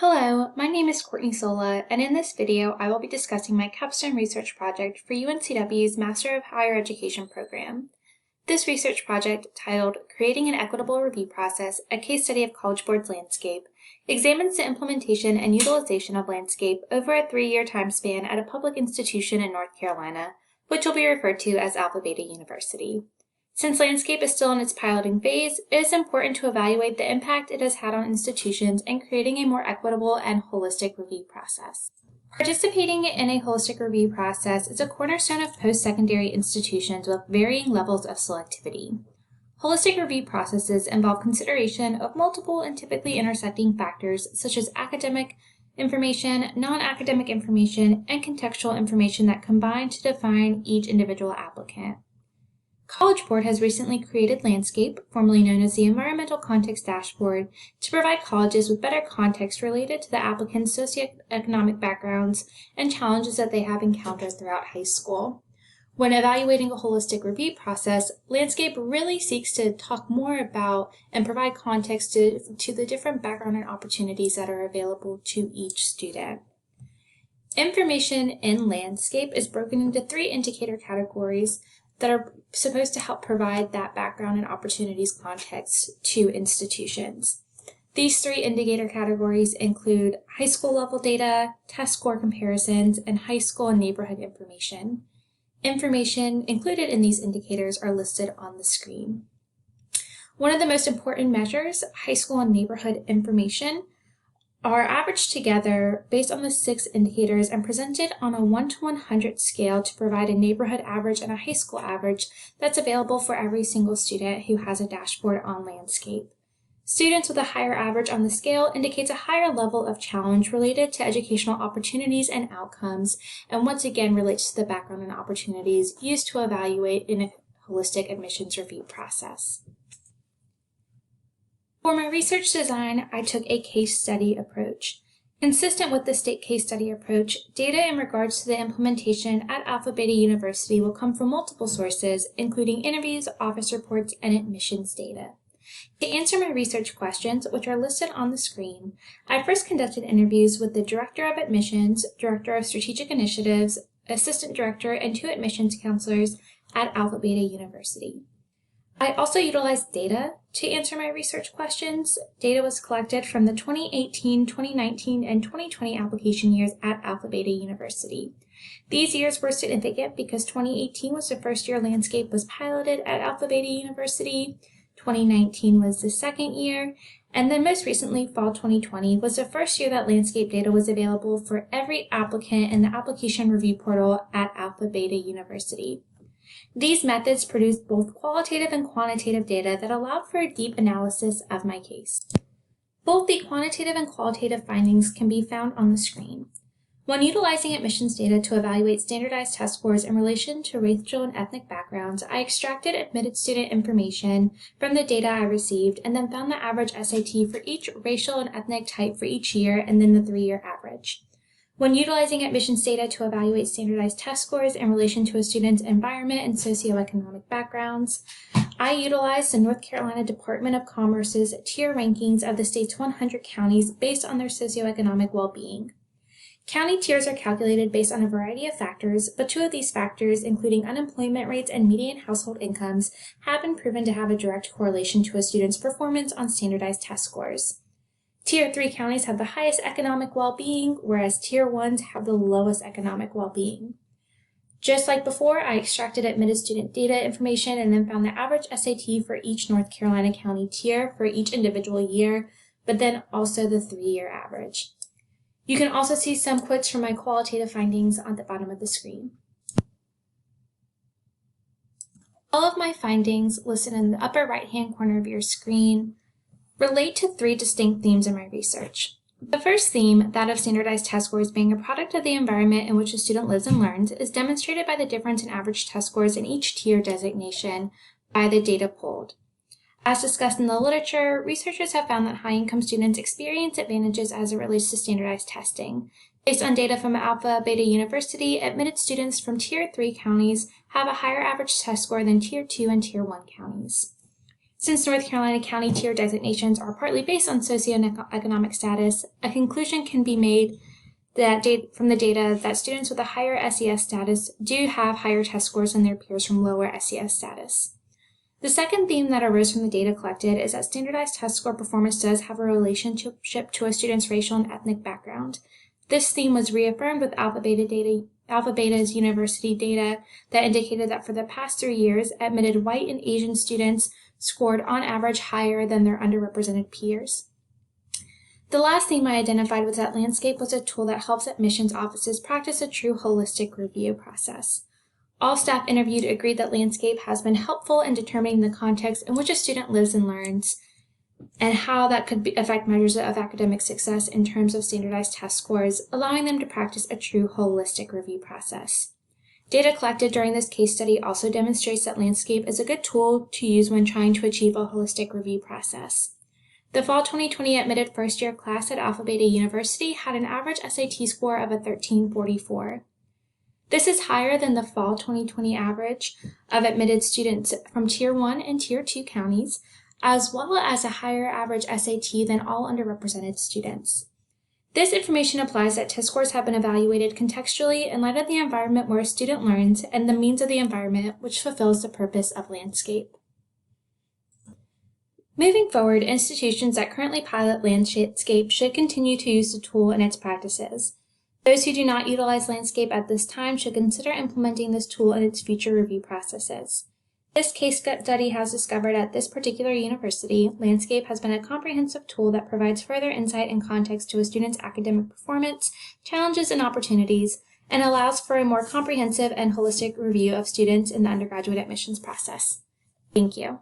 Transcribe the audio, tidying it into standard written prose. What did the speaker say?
Hello, my name is Courtney Sola, and in this video I will be discussing my capstone research project for UNCW's Master of Higher Education program. This research project, titled Creating an Equitable Review Process, a Case Study of College Board's Landscape, examines the implementation and utilization of Landscape over a 3-year time span at a public institution in North Carolina, which will be referred to as Alpha Beta University. Since Landscape is still in its piloting phase, it is important to evaluate the impact it has had on institutions in creating a more equitable and holistic review process. Participating in a holistic review process is a cornerstone of post-secondary institutions with varying levels of selectivity. Holistic review processes involve consideration of multiple and typically intersecting factors such as academic information, non-academic information, and contextual information that combine to define each individual applicant. College Board has recently created Landscape, formerly known as the Environmental Context Dashboard, to provide colleges with better context related to the applicants' socioeconomic backgrounds and challenges that they have encountered throughout high school. When evaluating a holistic review process, Landscape really seeks to talk more about and provide context to the different background and opportunities that are available to each student. Information in Landscape is broken into 3 indicator categories that are supposed to help provide that background and opportunities context to institutions. These 3 indicator categories include high school level data, test score comparisons, and high school and neighborhood information. Information included in these indicators are listed on the screen. One of the most important measures, high school and neighborhood information, are averaged together based on the 6 indicators and presented on a 1 to 100 scale to provide a neighborhood average and a high school average that's available for every single student who has a dashboard on Landscape. Students with a higher average on the scale indicates a higher level of challenge related to educational opportunities and outcomes, and once again relates to the background and opportunities used to evaluate in a holistic admissions review process. For my research design, I took a case study approach. Consistent with the state case study approach, data in regards to the implementation at Alpha Beta University will come from multiple sources, including interviews, office reports, and admissions data. To answer my research questions, which are listed on the screen, I first conducted interviews with the Director of Admissions, Director of Strategic Initiatives, Assistant Director, and 2 admissions counselors at Alpha Beta University. I also utilized data to answer my research questions. Data was collected from the 2018, 2019, and 2020 application years at Alpha Beta University. These years were significant because 2018 was the first year Landscape was piloted at Alpha Beta University, 2019 was the second year, and then most recently, fall 2020, was the first year that Landscape data was available for every applicant in the application review portal at Alpha Beta University. These methods produced both qualitative and quantitative data that allowed for a deep analysis of my case. Both the quantitative and qualitative findings can be found on the screen. When utilizing admissions data to evaluate standardized test scores in relation to racial and ethnic backgrounds, I extracted admitted student information from the data I received and then found the average SAT for each racial and ethnic type for each year and then the 3-year average. When utilizing admissions data to evaluate standardized test scores in relation to a student's environment and socioeconomic backgrounds, I utilized the North Carolina Department of Commerce's tier rankings of the state's 100 counties based on their socioeconomic well-being. County tiers are calculated based on a variety of factors, but 2 of these factors, including unemployment rates and median household incomes, have been proven to have a direct correlation to a student's performance on standardized test scores. Tier 3 counties have the highest economic well-being, whereas Tier 1s have the lowest economic well-being. Just like before, I extracted admitted student data information and then found the average SAT for each North Carolina county tier for each individual year, but then also the 3-year average. You can also see some quotes from my qualitative findings on the bottom of the screen. All of my findings, listed in the upper right-hand corner of your screen, relate to 3 distinct themes in my research. The first theme, that of standardized test scores being a product of the environment in which a student lives and learns, is demonstrated by the difference in average test scores in each tier designation by the data pulled. As discussed in the literature, researchers have found that high-income students experience advantages as it relates to standardized testing. Based on data from Alpha Beta University, admitted students from Tier 3 counties have a higher average test score than Tier 2 and Tier 1 counties. Since North Carolina County tier designations are partly based on socioeconomic status, a conclusion can be made from the data that students with a higher SES status do have higher test scores than their peers from lower SES status. The second theme that arose from the data collected is that standardized test score performance does have a relationship to a student's racial and ethnic background. This theme was reaffirmed with Alpha Beta's university data that indicated that for the past 3 years, admitted white and Asian students scored on average higher than their underrepresented peers. The last theme I identified was that Landscape was a tool that helps admissions offices practice a true holistic review process. All staff interviewed agreed that Landscape has been helpful in determining the context in which a student lives and learns, and how that could affect measures of academic success in terms of standardized test scores, allowing them to practice a true holistic review process. Data collected during this case study also demonstrates that Landscape is a good tool to use when trying to achieve a holistic review process. The fall 2020 admitted first-year class at Alpha Beta University had an average SAT score of a 1344. This is higher than the fall 2020 average of admitted students from Tier 1 and Tier 2 counties, as well as a higher average SAT than all underrepresented students. This information applies that test scores have been evaluated contextually in light of the environment where a student learns and the means of the environment which fulfills the purpose of Landscape. Moving forward, institutions that currently pilot Landscape should continue to use the tool in its practices. Those who do not utilize Landscape at this time should consider implementing this tool in its future review processes. This case study has discovered at this particular university, Landscape has been a comprehensive tool that provides further insight and context to a student's academic performance, challenges, and opportunities, and allows for a more comprehensive and holistic review of students in the undergraduate admissions process. Thank you.